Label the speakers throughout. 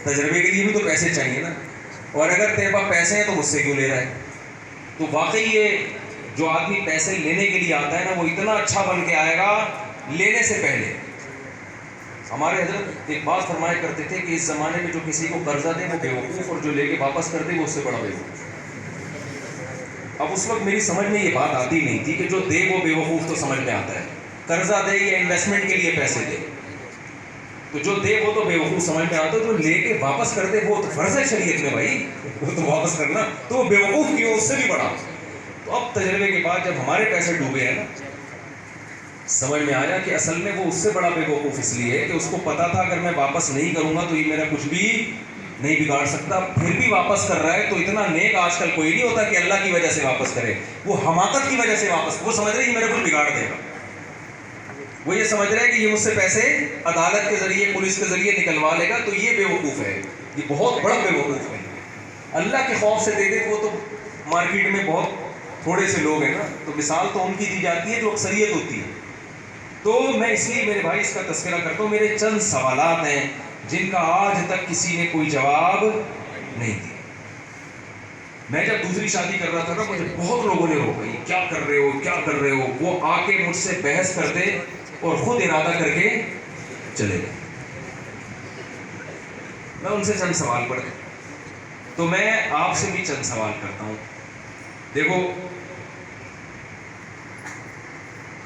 Speaker 1: تجربے کے لیے بھی تو پیسے چاہیے نا. اور اگر تیرے پاس پیسے ہیں تو مجھ سے کیوں لے رہا ہے؟ تو واقعی یہ جو آدمی پیسے لینے کے لیے آتا ہے نا، وہ اتنا اچھا بن کے آئے گا لینے سے پہلے. ہمارے حضرت ایک بات فرمایا کرتے تھے کہ اس زمانے میں جو کسی کو قرضہ دے وہ بیوقوف، اور جو لے کے واپس کر دے وہ اس سے بڑا بیوقوف. اب اس وقت میری سمجھ میں یہ بات آتی نہیں تھی کہ جو دے وہ بیوقوف تو سمجھ میں آتا ہے، قرضہ دے یا انویسٹمنٹ کے لیے پیسے دے تو جو دے وہ تو بیوقوف سمجھ میں آتا ہے، جو لے کے واپس کر دے وہ تو فرض ہے شریعت میں بھائی، وہ تو واپس کرنا، تو وہ بیوقوف کیوں، اس سے بھی بڑا. تو اب تجربے کے بعد جب ہمارے پیسے ڈوبے ہیں نا، سمجھ میں آیا کہ اصل میں وہ اس سے بڑا بیوقوف اس لیے کہ اس کو پتا تھا اگر میں واپس نہیں کروں گا تو یہ میرا کچھ بھی نہیں بگاڑ سکتا، پھر بھی واپس کر رہا ہے. تو اتنا نیک آج کل کوئی نہیں ہوتا کہ اللہ کی وجہ سے واپس کرے، وہ حماقت کی وجہ سے واپس، وہ سمجھ رہے کہ میرے کچھ بگاڑ دے گا، وہ یہ سمجھ رہے کہ یہ مجھ سے پیسے عدالت کے ذریعے پولیس کے ذریعے نکلوا لے گا، تو یہ بیوقوف ہے، یہ بہت بڑا بیوقوف ہے. اللہ کے خوف سے دے دے وہ تو مارکیٹ میں بہت تھوڑے سے لوگ ہیں نا، تو مثال تو ان کی دی جاتی ہے جو اکثریت ہوتی ہے. تو میں اس لیے میرے بھائی اس کا تذکرہ کرتا ہوں. میرے چند سوالات ہیں جن کا آج تک کسی نے کوئی جواب نہیں دیا. میں جب دوسری شادی کر رہا تھا نا، مجھے بہت لوگوں نے روکا، یہ کیا کر رہے ہو کیا کر رہے ہو. وہ آ کے مجھ سے بحث کرتے اور خود ارادہ کر کے چلے گئے. میں ان سے چند سوال پڑھتا، تو میں آپ سے بھی چند سوال کرتا ہوں. دیکھو،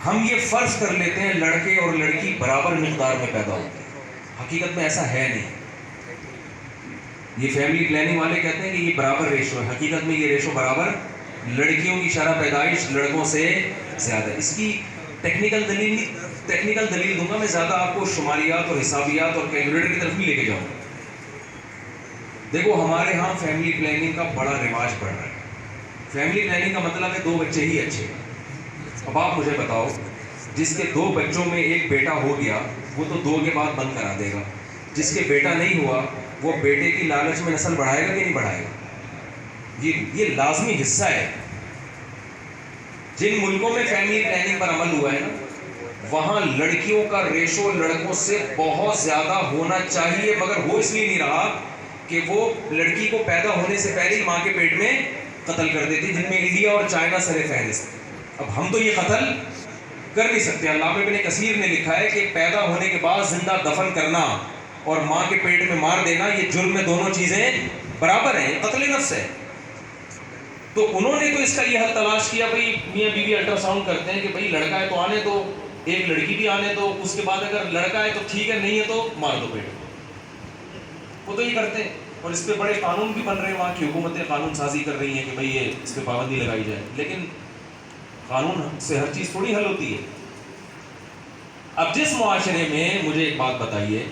Speaker 1: ہم یہ فرض کر لیتے ہیں لڑکے اور لڑکی برابر مقدار میں پیدا ہوتے ہیں، حقیقت میں ایسا ہے نہیں. یہ فیملی پلاننگ والے کہتے ہیں کہ یہ برابر ریشو ہے، حقیقت میں یہ ریشو برابر، لڑکیوں کی شرح پیدائش لڑکوں سے زیادہ ہے. اس کی ٹیکنیکل دلیل دوں گا میں، زیادہ آپ کو شماریات اور حسابیات اور کیلکولیٹر کی طرف بھی لے کے جاؤں. دیکھو، ہمارے ہاں فیملی پلاننگ کا بڑا رواج پڑ رہا ہے. فیملی پلاننگ کا مطلب ہے 2 بچے ہی اچھے. اب آپ مجھے بتاؤ، جس کے 2 بچوں میں ایک بیٹا ہو گیا وہ تو 2 کے بعد بند کرا دے گا، جس کے بیٹا نہیں ہوا وہ بیٹے کی لالچ میں نسل بڑھائے گا کہ نہیں بڑھائے گا؟ یہ لازمی حصہ ہے. جن ملکوں میں فیملی پلاننگ پر عمل ہوا ہے نا، وہاں لڑکیوں کا ریشو لڑکوں سے بہت زیادہ ہونا چاہیے، مگر ہو اس لیے نہیں رہا کہ وہ لڑکی کو پیدا ہونے سے پہلے ہی ماں کے پیٹ میں قتل کر دیتی، جن میں انڈیا اور چائنا سر فہرست. اب ہم تو یہ قتل کر نہیں سکتے. علامہ ابن کثیر نے لکھا ہے کہ پیدا ہونے کے بعد زندہ دفن کرنا اور ماں کے پیٹ میں مار دینا، یہ جرم میں دونوں چیزیں برابر ہیں، قتل نفس ہے. تو انہوں نے تو اس کا یہ حل تلاش کیا، بھائی میاں بیوی الٹرا ساؤنڈ کرتے ہیں کہ بھائی لڑکا ہے تو آنے دو، ایک لڑکی بھی آنے دو، اس کے بعد اگر لڑکا ہے تو ٹھیک ہے، نہیں ہے تو مار دو پیٹ. وہ تو یہ کرتے ہیں، اور اس پہ بڑے قانون بھی بن رہے ہیں، وہاں کی حکومتیں قانون سازی کر رہی ہیں کہ بھائی یہ اس پہ پابندی لگائی جائے. لیکن قانون سے ہر چیز تھوڑی حل ہوتی ہے. اب جس معاشرے میں، مجھے ایک بات بتائیے،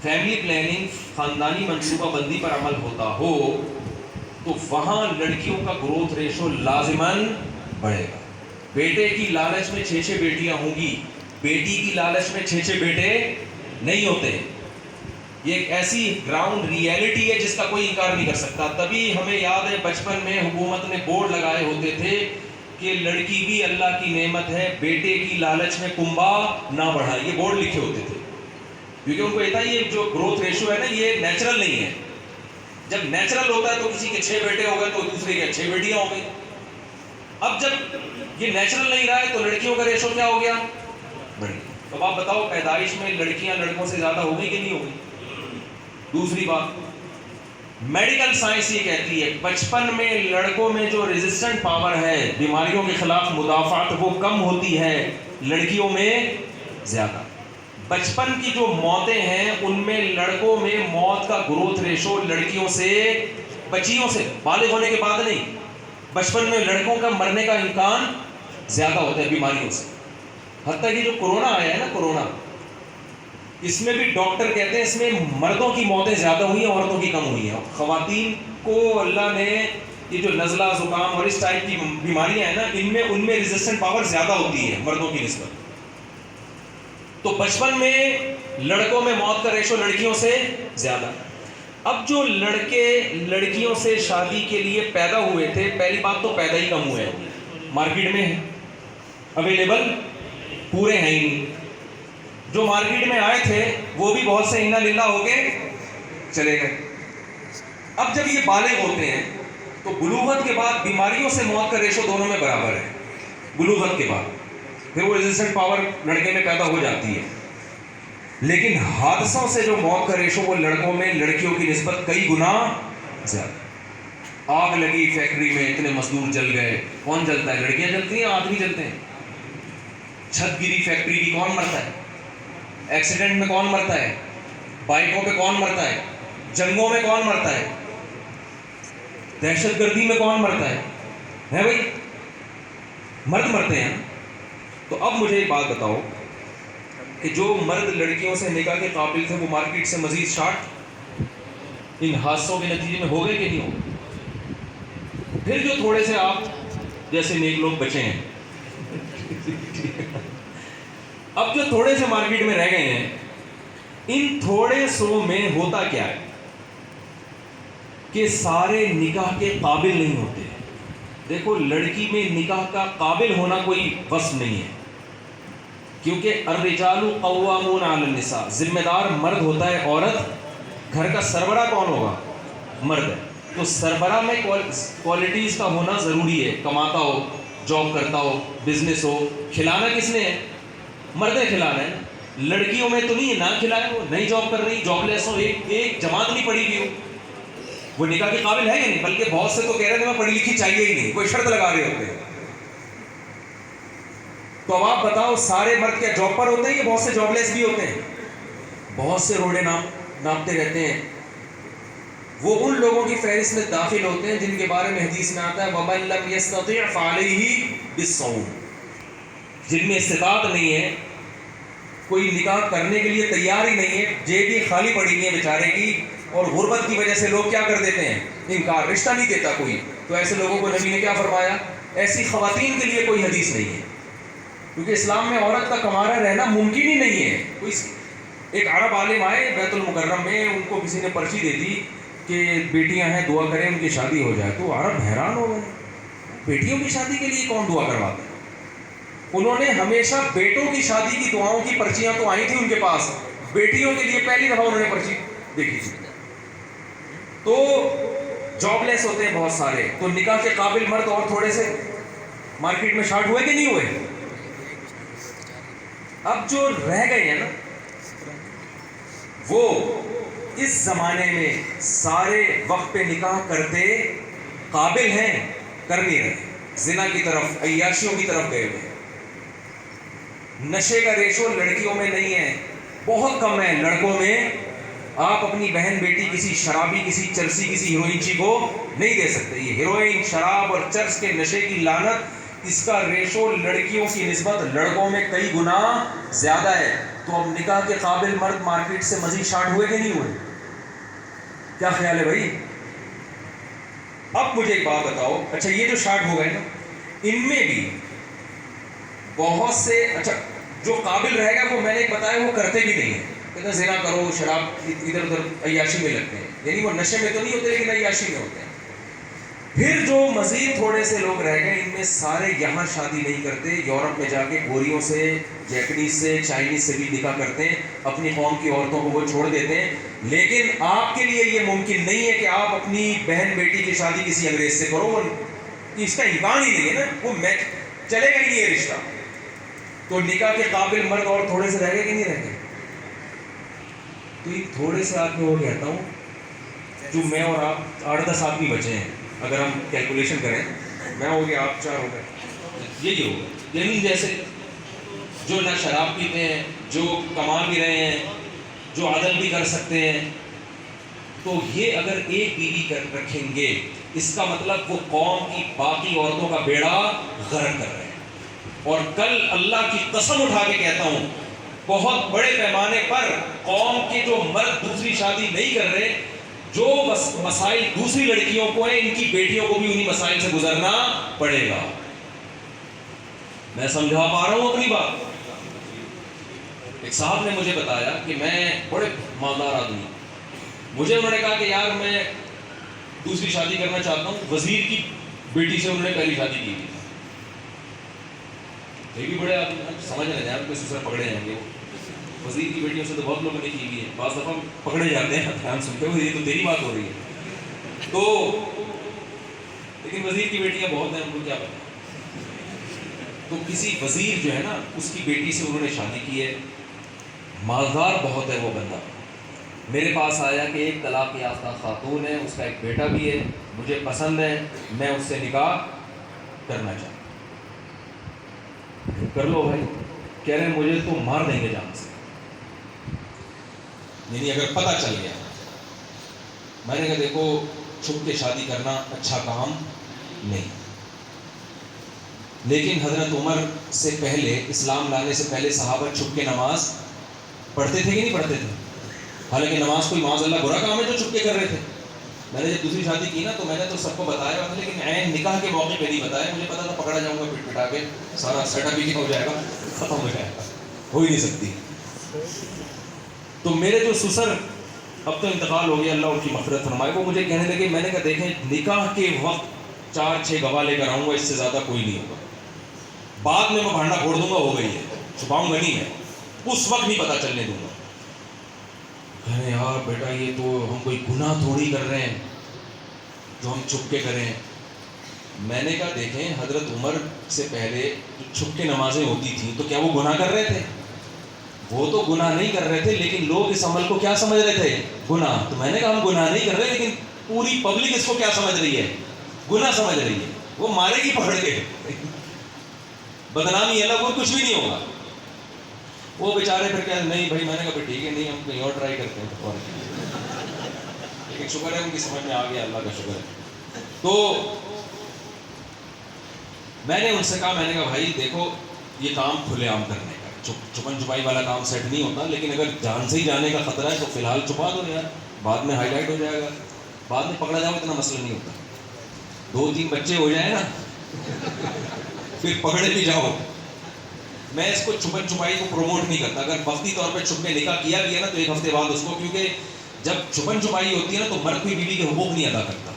Speaker 1: فیملی پلاننگ خاندانی منصوبہ بندی پر عمل ہوتا ہو تو وہاں لڑکیوں کا گروتھ ریشو لازماً بڑھے گا. بیٹے کی لالچ میں 6 بیٹیاں ہوں گی، بیٹی کی لالچ میں 6 بیٹے نہیں ہوتے. یہ ایک ایسی گراؤنڈ ریئلٹی ہے جس کا کوئی انکار نہیں کر سکتا. تبھی ہمیں یاد ہے بچپن میں حکومت نے بورڈ لگائے ہوتے تھے کہ لڑکی بھی اللہ کی نعمت ہے، بیٹے کی لالچ میں کنبا نہ بڑھائیں. یہ بورڈ لکھے ہوتے تھے کیونکہ ان کو یہ تھا یہ جو گروتھ ریشو ہے نا یہ نیچرل نہیں ہے. جب نیچرل ہوتا ہے تو کسی کے 6 بیٹے ہو گئے تو دوسرے کے 6 بیٹیاں ہو گئی. اب جب یہ نیچرل نہیں رہا ہے تو لڑکیوں کا ریشو کیا ہو گیا؟ بڑھ گیا. تو آپ بتاؤ پیدائش میں لڑکیاں لڑکوں سے زیادہ ہو گئی کہ نہیں ہو گئی؟ دوسری بات، میڈیکل سائنس یہ کہتی ہے بچپن میں لڑکوں میں جو ریزسٹنٹ پاور ہے بیماریوں کے خلاف مدافعت وہ کم ہوتی ہے، لڑکیوں میں زیادہ. بچپن کی جو موتیں ہیں ان میں لڑکوں میں موت کا گروتھ ریشو لڑکیوں سے، بچیوں سے، بالغ ہونے کے بعد نہیں، بچپن میں لڑکوں کا مرنے کا امکان زیادہ ہوتا ہے بیماریوں سے. حتیٰ کہ جو کورونا آیا ہے نا، کورونا، اس میں بھی ڈاکٹر کہتے ہیں اس میں مردوں کی موتیں زیادہ ہوئی ہیں، عورتوں کی کم ہوئی ہیں. خواتین کو اللہ نے یہ جو نزلہ زکام اور اس ٹائپ کی بیماریاں ہیں نا ان میں ریزسٹنٹ پاور زیادہ ہوتی ہے مردوں کی نسبت. تو بچپن میں لڑکوں میں موت کا ریشو لڑکیوں سے زیادہ. اب جو لڑکے لڑکیوں سے شادی کے لیے پیدا ہوئے تھے، پہلی بات تو پیدا ہی کم ہوئے ہیں، مارکیٹ میں اویلیبل پورے ہیں ہی نہیں. جو مارکیٹ میں آئے تھے وہ بھی بہت سے انا للہ ہو کے چلے گئے. اب جب یہ بالغ ہوتے ہیں تو بلوغت کے بعد بیماریوں سے موت کا ریشو دونوں میں برابر ہے. بلوغت کے بعد پھر وہ ریزسٹنٹ پاور لڑکے میں پیدا ہو جاتی ہے. لیکن حادثوں سے جو موت کا ریشو وہ لڑکوں میں لڑکیوں کی نسبت کئی گنا زیادہ. آگ لگی فیکٹری میں, اتنے مزدور جل گئے. کون جلتا ہے؟ لڑکیاں جلتی ہیں, آدمی جلتے ہیں. چھت گری فیکٹری کی, کون مرتا ہے؟ ایکسیڈنٹ میں کون مرتا ہے؟ بائکوں پہ کون مرتا ہے؟ جنگوں میں کون مرتا ہے؟ دہشت گردی میں کون مرتا ہے بھائی؟ مرد مرتے ہیں. تو اب مجھے ایک بات بتاؤ کہ جو مرد لڑکیوں سے نکاح کے قابل تھے وہ مارکیٹ سے مزید شارٹ ان حادثوں کے نتیجے میں ہو گئے کہ نہیں ہو گئے؟ پھر جو تھوڑے سے آپ جیسے نیک لوگ بچے ہیں, اب جو تھوڑے سے مارکیٹ میں رہ گئے ہیں, ان تھوڑے سو میں ہوتا کیا ہے کہ سارے نکاح کے قابل نہیں ہوتے. دیکھو, لڑکی میں نکاح کا قابل ہونا کوئی وصف نہیں ہے, کیونکہ الرجال قوامون علی النساء, ذمہ دار مرد ہوتا ہے, عورت گھر کا سربراہ کون ہوگا؟ مرد ہے. تو سربراہ میں کوالٹیز کا ہونا ضروری ہے. کماتا ہو, جاب کرتا ہو, بزنس ہو. کھلانا کس نے ہے؟ مرد نے کھلانا ہے. لڑکیوں میں تو نہیں ہے, نہ کھلائے, وہ نہیں جاب کر رہی, جاب لیس ہو, ایک جماعت نہیں پڑھی ہوئی ہو, وہ نکاح کے قابل ہے یا نہیں؟ بلکہ بہت سے تو کہہ رہے ہیں میں پڑھی لکھی چاہیے ہی نہیں, کوئی شرط لگا رہے ہوتے ہیں. تو اب آپ بتاؤ, سارے مرد کیا جاب پر ہوتے ہیں کہ بہت سے جاب لیس بھی ہوتے ہیں؟ بہت سے روڑے ناپتے رہتے ہیں. وہ ان لوگوں کی فہرست میں داخل ہوتے ہیں جن کے بارے میں حدیث میں آتا ہے وَمَن لَمْ يَسْتَطِعْ فَعَلَيْهِ بِالصَّوْمِ, جن میں استطاعت نہیں ہے, کوئی نکاح کرنے کے لیے تیار ہی نہیں ہے, جیبیں خالی پڑی ہیں بیچارے کی, اور غربت کی وجہ سے لوگ کیا کر دیتے ہیں؟ انکار, رشتہ نہیں دیتا کوئی. تو ایسے لوگوں کو نبی نے کیا فرمایا؟ ایسی خواتین کے لیے کوئی حدیث نہیں ہے, کیونکہ اسلام میں عورت کا کمارہ رہنا ممکن ہی نہیں ہے. کوئی ایک عرب عالم آئے بیت المکرم میں, ان کو کسی نے پرچی دے دی کہ بیٹیاں ہیں دعا کریں ان کی شادی ہو جائے. تو عرب حیران ہو گئے, بیٹیوں کی شادی کے لیے کون دعا کرواتا ہے؟ انہوں نے ہمیشہ بیٹوں کی شادی کی دعاؤں کی پرچیاں تو آئی تھی ان کے پاس, بیٹیوں کے لیے پہلی دفعہ انہوں نے پرچی دیکھی تھی. تو جاب لیس ہوتے ہیں بہت سارے. تو نکاح کے قابل مرد اور تھوڑے سے مارکیٹ میں شارٹ ہوئے کہ نہیں ہوئے؟ اب جو رہ گئے ہیں نا, وہ اس زمانے میں سارے وقت پہ نکاح کرتے قابل ہیں, کر نہیں رہے, زنا کی طرف, عیاشیوں کی طرف گئے ہوئے. نشے کا ریشو لڑکیوں میں نہیں ہے, بہت کم ہے. لڑکوں میں آپ اپنی بہن بیٹی کسی شرابی, کسی چرسی, کسی ہیروئنچی کو نہیں دے سکتے. یہ ہیروئن, شراب اور چرس کے نشے کی لعنت, اس کا ریشو لڑکیوں کی نسبت لڑکوں میں کئی گنا زیادہ ہے. تو اب نکاح کے قابل مرد مارکیٹ سے مزید شارٹ ہوئے کہ نہیں ہوئے؟ کیا خیال ہے بھائی؟ اب مجھے ایک بات بتاؤ, اچھا یہ جو شارٹ ہو گئے نا, ان میں بھی بہت سے, اچھا جو قابل رہ گا وہ میں نے ایک بتایا وہ کرتے بھی نہیں ہیں. کہتے ہیں زنا کرو, شراب, ادھر ادھر عیاشی میں لگتے ہیں, یعنی وہ نشے میں تو نہیں ہوتے لیکن عیاشی میں ہوتے ہیں. پھر جو مزید تھوڑے سے لوگ رہ گئے, ان میں سارے یہاں شادی نہیں کرتے, یورپ میں جا کے گوریوں سے, جیپنیز سے, چائنیز سے بھی نکاح کرتے ہیں, اپنی قوم کی عورتوں کو وہ چھوڑ دیتے ہیں. لیکن آپ کے لیے یہ ممکن نہیں ہے کہ آپ اپنی بہن بیٹی کی شادی کسی انگریز سے کرو, اس کا امکان ہی نہیں ہے نا, وہ چلے گا ہی نہیں یہ رشتہ. تو نکاح کے قابل مرد اور تھوڑے سے رہ گئے کہ نہیں رہ گئے؟ تو یہ تھوڑے سے آدمی وہ کہتا ہوں, جو میں اور آپ 8-10 آدمی بچے ہیں, اگر ہم کیلکولیشن کریں, میں ہو گیا, آپ 4 ہو گئے, یہی ہوگا. یعنی جیسے جو نہ شراب پیتے ہیں, جو کما بھی رہے ہیں, جو عدل بھی کر سکتے ہیں, تو یہ اگر ایک بیوی رکھیں گے, اس کا مطلب وہ قوم کی باقی عورتوں کا بیڑا غرق کر رہے ہیں. اور کل اللہ کی قسم اٹھا کے کہتا ہوں, بہت بڑے پیمانے پر قوم کے جو مرد دوسری شادی نہیں کر رہے, جو مسائل دوسری لڑکیوں کو ہیں, ان کی بیٹیوں کو بھی انہی مسائل سے گزرنا پڑے گا. میں سمجھا پا رہا ہوں اپنی بات؟ ایک صاحب نے مجھے بتایا کہ میں بڑے مالدار آدمی, مجھے انہوں نے کہا کہ یار میں دوسری شادی کرنا چاہتا ہوں, وزیر کی بیٹی سے انہوں نے پہلی شادی کی تھی. یہ بھی بڑے آدمی سمجھ رہے ہیں, آپ کو سسرا پکڑے جائیں گے. وزیر کی بیٹیوں سے تو بہت لوگوں نے کی ہوئی ہے، بعض دفعہ پکڑے جاتے ہیں دھیان سنتے ہوئے، یہ تو تیری بات ہو رہی ہے تو، لیکن وزیر کی بیٹیاں بہت ہیں، ان کو کیا پتا۔ تو کسی وزیر جو ہے نا، اس کی بیٹی سے انہوں نے شادی کی ہے، مالدار بہت ہے وہ بندہ، میرے پاس آیا کہ ایک طلاق یافتہ خاتون ہے، اس کا ایک بیٹا بھی ہے، مجھے پسند ہے، میں اس سے نکاح کرنا چاہتا ہوں۔ کر لو بھائی، کہہ رہے ہیں مجھے تو مار دیں گے جان سے، یعنی اگر پتہ چل گیا۔ میں نے کہا دیکھو، چھپ کے شادی کرنا اچھا کام نہیں، لیکن حضرت عمر سے پہلے، اسلام لانے سے پہلے صحابہ چھپ کے نماز پڑھتے تھے کہ نہیں پڑھتے تھے؟ حالانکہ نماز کوئی معاذ اللہ برا کام ہے جو چھپ کے کر رہے تھے۔ میں نے جب دوسری شادی کی نا، تو میں نے تو سب کو بتایا تھا، لیکن عین نکاح کے موقع پہ نہیں بتایا، مجھے پتا تھا پکڑا جاؤں گا پٹ پٹا کے، سارا سیٹ اپ ہی ہو جائے گا، ختم ہو جائے گا، ہو ہی نہیں سکتی۔ تو میرے جو سسر، اب تو انتقال ہو گیا، اللہ ان کی مغفرت فرمائے، وہ مجھے کہنے لگے، میں نے کہا دیکھیں نکاح کے وقت 4-6 گواہ لے کر آؤں گا، اس سے زیادہ کوئی نہیں ہوگا، بعد میں بھانڈا پھوڑ دوں گا، ہو گئی ہے، چھپاؤں گا نہیں میں، اس وقت نہیں پتہ چلنے دوں گا۔ کہنے یار بیٹا، یہ تو ہم کوئی گناہ تھوڑی کر رہے ہیں جو ہم چھپ کے کریں۔ میں نے کہا دیکھیں، حضرت عمر سے پہلے جو چھپ کے نمازیں ہوتی تھیں، تو کیا وہ گناہ کر رہے تھے؟ وہ تو گناہ نہیں کر رہے تھے، لیکن لوگ اس عمل کو کیا سمجھ رہے تھے؟ گناہ۔ تو میں نے کہا ہم گناہ نہیں کر رہے، لیکن پوری پبلک اس کو کیا سمجھ رہی ہے؟ گناہ سمجھ رہی ہے، وہ مارے گی پکڑ کے، بدنامی الگ، اور کچھ بھی نہیں ہوگا۔ وہ بیچارے پھر کہتے نہیں بھائی، میں نے کہا ٹھیک ہے، نہیں ہم کہیں اور ٹرائی کرتے ہیں، اور لیکن شکر ہے ان کی سمجھ میں آ گیا، اللہ کا شکر ہے۔ تو میں نے ان سے کہا، میں نے کہا بھائی دیکھو، یہ کام کھلے عام کرنے کا، چھپن چھپائی والا کام سیٹ نہیں ہوتا، لیکن اگر جان سے ہی جانے کا خطرہ ہے تو فی الحال چھپا دو یار، بعد میں ہائی لائٹ ہو جائے گا، بعد میں پکڑا جاؤ اتنا مسئلہ نہیں ہوتا، 2-3 بچے ہو جائیں نا پھر پکڑے بھی جاؤ۔ میں اس کو چھپن چھپائی کو پروموٹ نہیں کرتا، اگر وقتی طور پہ چھپ کے نکاح کیا بھی ہے نا، تو 1 ہفتے بعد اس کو، کیونکہ جب چھپن چھپائی ہوتی ہے نا، تو مرد کوئی بیوی کے حقوق نہیں ادا کرتا،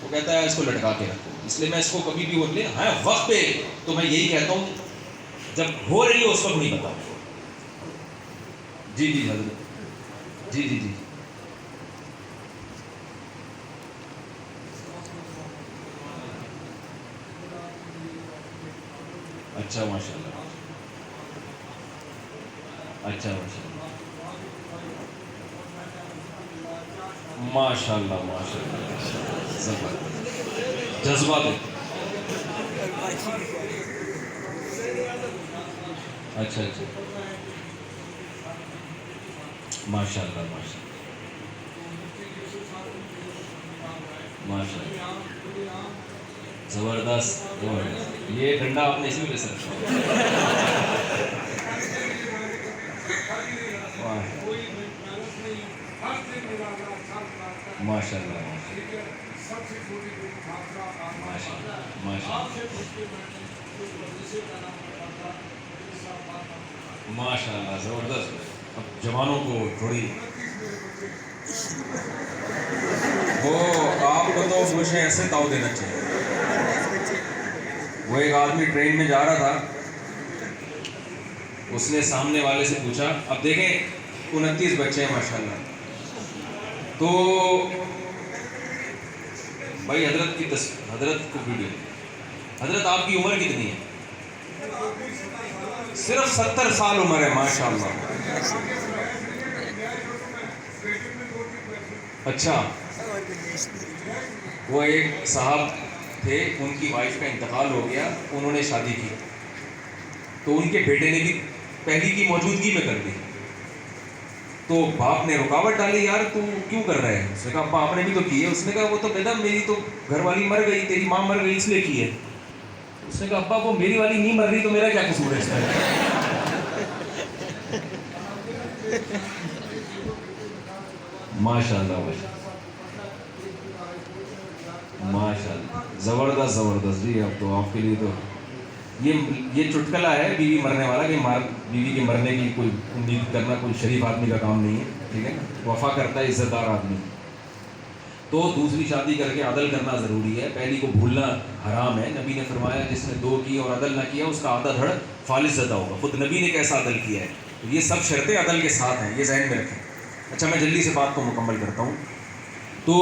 Speaker 1: وہ کہتا ہے اس کو لٹکا کے رکھو، اس لیے میں اس کو کبھی بھی بولے ہاں وقت پہ، تو میں یہی کہتا ہوں جب ہو رہی ہے اس وقت نہیں بتاؤ۔ جی جی حضرت، جی جی جی، اچھا ماشاء اللہ، اچھا ماشاء اللہ، ماشاء اللہ، زبردست جذبہ دے، اچھا اچھا، ماشاء اللہ، ماشاء اللہ، ماشاء اللہ، زبردست زبردست، یہ ڈنڈا آپ نے اسی میں لے سکتا، ماشاء اللہ، ماشاء اللہ، زبردست۔ اب جوانوں کو تھوڑی وہ آپ کو تو مجھے ایسے تاؤ دینا چاہیے۔ وہ ایک آدمی ٹرین میں جا رہا تھا، اس نے سامنے والے سے پوچھا، اب دیکھیں 29 بچے ہیں ماشاءاللہ، تو بھائی حضرت کو ویڈیو، حضرت آپ کی عمر کتنی ہے؟ صرف 70 سال عمر ہے، ماشاءاللہ۔ اچھا، وہ ایک صاحب تھے، ان کی وائف کا انتقال ہو گیا، انہوں نے شادی کی، تو ان کے بیٹے نے بھی پہلی کی موجودگی میں کر دی، تو باپ نے رکاوٹ ڈالی، یار تو کیوں کر رہا ہے؟ اس نے کہا ابا آپ نے بھی تو کی ہے۔ اس نے کہا وہ تو بیٹا میری تو گھر والی مر گئی، تیری ماں مر گئی اس لیے کی ہے۔ اس نے کہا ابا وہ میری والی نہیں مر رہی تو میرا کیا قصور ہے اس میں؟ ماشاء اللہ، ماشاء اللہ، زبردست زبردست جی۔ اب تو آپ کے لیے تو یہ چٹکلا ہے بیوی مرنے والا، کہ بیوی کے مرنے کی کوئی امید کرنا کوئی شریف آدمی کا کام نہیں ہے، ٹھیک ہے نا، وفا کرتا ہے عزت دار آدمی۔ تو دوسری شادی کر کے عدل کرنا ضروری ہے، پہلی کو بھولنا حرام ہے۔ نبی نے فرمایا جس نے 2 کی اور عدل نہ کیا، اس کا آدھا دھڑ فالس زدہ ہوگا۔ خود نبی نے کیسا عدل کیا ہے، تو یہ سب شرطیں عدل کے ساتھ ہیں، یہ ذہن میں رکھیں۔ اچھا میں جلدی سے بات کو مکمل کرتا ہوں۔ تو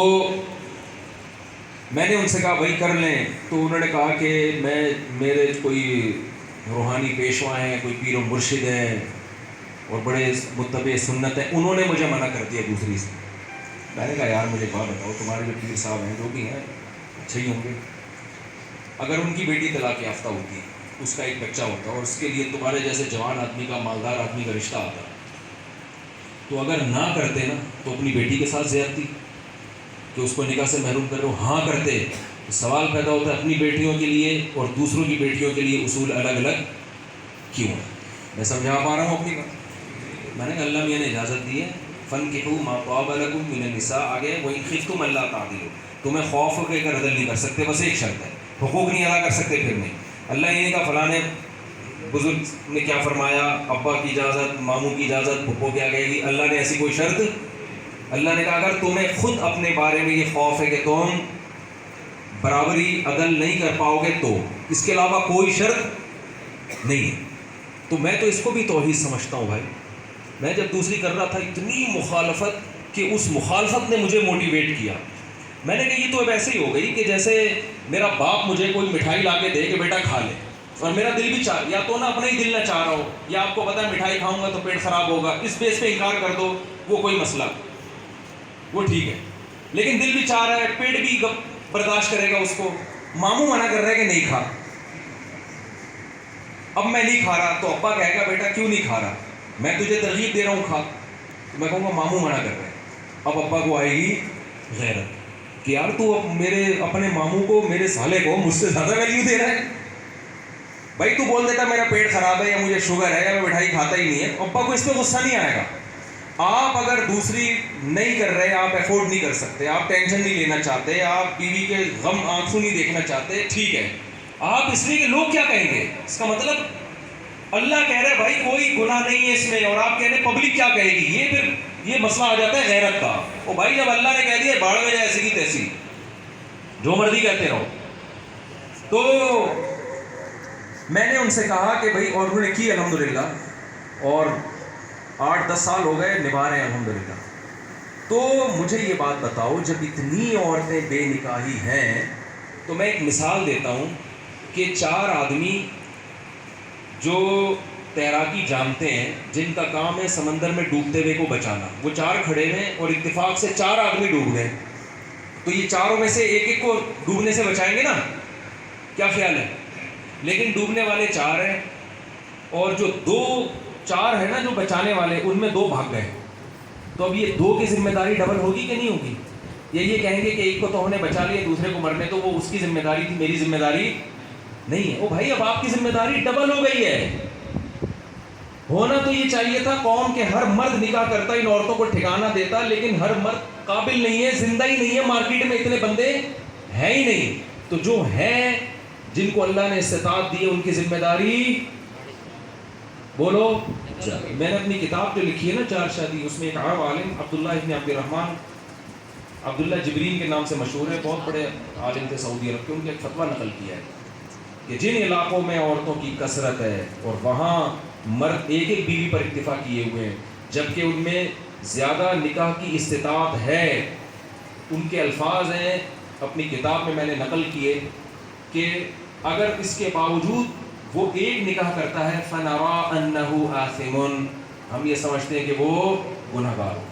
Speaker 1: میں نے ان سے کہا بھائی کر لیں، تو انہوں نے کہا کہ میرے کوئی روحانی پیشوا ہیں، کوئی پیر و مرشد ہیں اور بڑے متبع سنت ہیں، انہوں نے مجھے منع کر دیا دوسری سے۔ میں نے کہا یار مجھے بات بتاؤ، تمہارے جو پیر صاحب ہیں جو بھی ہیں اچھے ہی ہوں گے، اگر ان کی بیٹی طلاق یافتہ ہوتی، اس کا ایک بچہ ہوتا اور اس کے لیے تمہارے جیسے جوان آدمی کا، مالدار آدمی کا رشتہ آتا، تو اگر نہ کرتے نا تو اپنی بیٹی کے ساتھ زیادتی کہ اس کو نکاح سے محروم کر رہے ہو، ہاں کرتے تو سوال پیدا ہوتا ہے اپنی بیٹیوں کے لیے اور دوسروں کی بیٹیوں کے لیے اصول الگ الگ کیوں ہے؟ میں سمجھا پا رہا ہوں اپنی بات؟ میں نے کہا اللہ میاں نے اجازت دی ہے، فَانكِحُوا مَا طَابَ لَكُم مِّنَ النِّسَاء، آگے وَإِن خِفْتُمْ أَلَّا تَعْدِلُوا، تمہیں خوف ہو کہ اگر عدل نہیں کر سکتے، بس ایک شرط ہے، حقوق نہیں ادا کر سکتے پھر نہیں۔ اللہ یہ نہیں کہا فلاں بزرگ نے کیا فرمایا، ابا کی اجازت، ماموں کی اجازت، پھپھو کیا کہے گی، اللہ نے ایسی کوئی شرط، اللہ نے کہا اگر تمہیں خود اپنے بارے میں یہ خوف ہے کہ تم برابری عدل نہیں کر پاؤ گے تو اس کے علاوہ کوئی شرط نہیں ہے۔ تو میں تو اس کو بھی توحید سمجھتا ہوں بھائی۔ میں جب دوسری کر رہا تھا اتنی مخالفت کہ اس مخالفت نے مجھے موٹیویٹ کیا۔ میں نے کہا یہ تو اب ایسے ہی ہو گئی کہ جیسے میرا باپ مجھے کوئی مٹھائی لا کے دے کہ بیٹا کھا لے، اور میرا دل بھی یا تو نا اپنا ہی دل نہ چاہ رہا ہو، یا آپ کو پتا ہے مٹھائی کھاؤں گا تو پیٹ خراب ہوگا، اس بیس پہ انکار کر دو، وہ کوئی مسئلہ، وہ ٹھیک ہے، لیکن دل بھی چاہ رہا ہے، پیٹ بھی برداشت کرے گا اس کو، ماموں منع کر رہا ہے کہ نہیں کھا، اب میں نہیں کھا رہا تو ابا کہے گا بیٹا کیوں نہیں کھا رہا، میں تجھے ترغیب دے رہا ہوں کھا، تو میں کہوں گا ماموں منع کر رہے ہیں، اب ابا کو آئے گی غیرت کہ یار تو اب میرے اپنے ماموں کو، میرے سالے کو مجھ سے زیادہ ویلیو دے رہا ہے۔ بھائی تو بول دیتا میرا پیٹ خراب ہے یا مجھے شوگر ہے یا میں مٹھائی کھاتا ہی نہیں ہے، ابا کو اس پہ غصہ نہیں آئے گا۔ آپ اگر دوسری نہیں کر رہے، آپ افورڈ نہیں کر سکتے، آپ ٹینشن نہیں لینا چاہتے، آپ بیوی کے غم آنسو نہیں دیکھنا چاہتے، ٹھیک ہے، آپ اس لیے کہ لوگ کیا کہیں گے، اس کا مطلب اللہ کہہ رہے بھائی کوئی گناہ نہیں ہے اس میں، اور آپ کہہ رہے پبلک کیا کہے گی، یہ پھر یہ مسئلہ آ جاتا ہے غیرت کا۔ او بھائی جب اللہ نے کہہ دیا باڑ میں جائے ایسی کی تیسی، جو مرضی کہتے رہو۔ تو میں نے ان سے کہا کہ بھائی، اور انہوں نے کی الحمدللہ، اور 8-10 سال ہو گئے نبھا رہے ہیں الحمدللہ۔ تو مجھے یہ بات بتاؤ، جب اتنی عورتیں بے نکاحی ہیں، تو میں ایک مثال دیتا ہوں کہ 4 آدمی جو تیراکی جانتے ہیں، جن کا کام ہے سمندر میں ڈوبتے ہوئے کو بچانا، وہ 4 کھڑے ہیں اور اتفاق سے 4 آدمی ڈوب گئے، تو یہ چاروں میں سے ایک ایک کو ڈوبنے سے بچائیں گے نا؟ کیا خیال ہے؟ لیکن ڈوبنے والے 4 ہیں، اور جو 4 ہیں نا جو بچانے والے، ان میں 2 بھاگ گئے، تو اب یہ 2 کی ذمہ داری ڈبل ہوگی کہ نہیں ہوگی؟ یا یہ کہیں گے کہ ایک کو تو ہم نے بچا لیا، دوسرے کو مرنے تو وہ اس کی ذمہ داری تھی، میری ذمہ داری نہیں ہے؟ او بھائی اب آپ کی ذمہ داری ڈبل ہو گئی ہے۔ ہونا تو یہ چاہیے تھا قوم کے ہر مرد نکاح کرتا، ان عورتوں کو ٹھکانہ دیتا، لیکن ہر مرد قابل نہیں ہے، زندہ ہی نہیں ہے، مارکیٹ میں اتنے بندے ہیں ہی نہیں۔ تو جو ہیں، جن کو اللہ نے استطاعت دی ہے، ان کی ذمہ داری بولو۔ میں نے اپنی کتاب جو لکھی ہے نا 4 شادی، اس میں ایک عرب عالم عبداللہ ابن عبد الرحمن، عبداللہ جبرین کے نام سے مشہور ہے، بہت بڑے عالم تھے سعودی عرب کے، ان کا ایک فتویٰ نقل کیا ہے کہ جن علاقوں میں عورتوں کی کثرت ہے اور وہاں مرد ایک ایک بیوی پر اکتفا کیے ہوئے ہیں، جبکہ ان میں زیادہ نکاح کی استطاعت ہے، ان کے الفاظ ہیں اپنی کتاب میں نے نقل کیے کہ اگر اس کے باوجود وہ ایک نکاح کرتا ہے فَنَرَىٰ أَنَّهُ آثِمٌ، ہم یہ سمجھتے ہیں کہ وہ گناہ گار ہو۔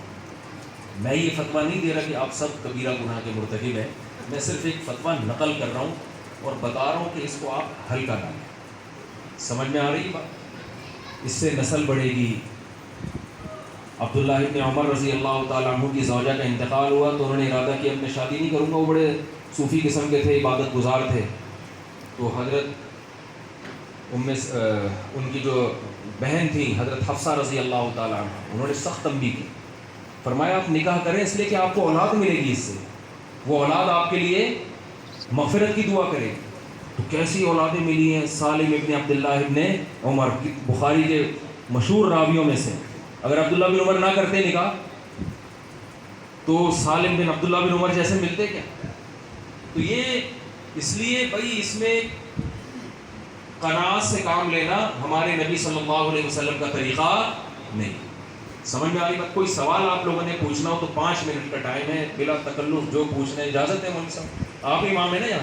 Speaker 1: میں یہ فتویٰ نہیں دے رہا کہ آپ سب کبیرہ گناہ کے مرتکب ہیں، میں صرف ایک فتویٰ نقل کر رہا ہوں اور بتا رہا ہوں کہ اس کو آپ ہلکا نہ لیں۔ سمجھ میں آ رہی بات؟ اس سے نسل بڑھے گی۔ عبداللہ ابن عمر رضی اللہ تعالیٰ عنہ کی زوجہ کا انتقال ہوا تو انہوں نے ارادہ کیا اب میں شادی نہیں کروں گا، وہ بڑے صوفی قسم کے تھے، عبادت گزار تھے، تو حضرت ان کی جو بہن تھی حضرت حفصہ رضی اللہ تعالیٰ عنہ، انہوں نے سخت تنبیہ کی، فرمایا آپ نکاح کریں اس لیے کہ آپ کو اولاد ملے گی، اس سے وہ اولاد آپ کے لیے مغفرت کی دعا کرے۔ تو کیسی اولادیں ملی ہیں؟ سالم ابن عبداللہ ابن عمر، بخاری کے مشہور راویوں میں سے۔ اگر عبداللہ بن عمر نہ کرتے نکاح تو سالم بن عبداللہ بن عمر جیسے ملتے کیا؟ تو یہ اس لیے بھائی اس میں قناعت سے کام لینا ہمارے نبی صلی اللہ علیہ وسلم کا طریقہ نہیں. سمجھ میں آ رہی بات؟ کوئی سوال آپ لوگوں نے پوچھنا ہو تو 5 منٹ کا ٹائم ہے، بلا تکلف جو پوچھنا ہے. اجازت ہے مولوی صاحب؟ آپ امام ہیں نا یہاں.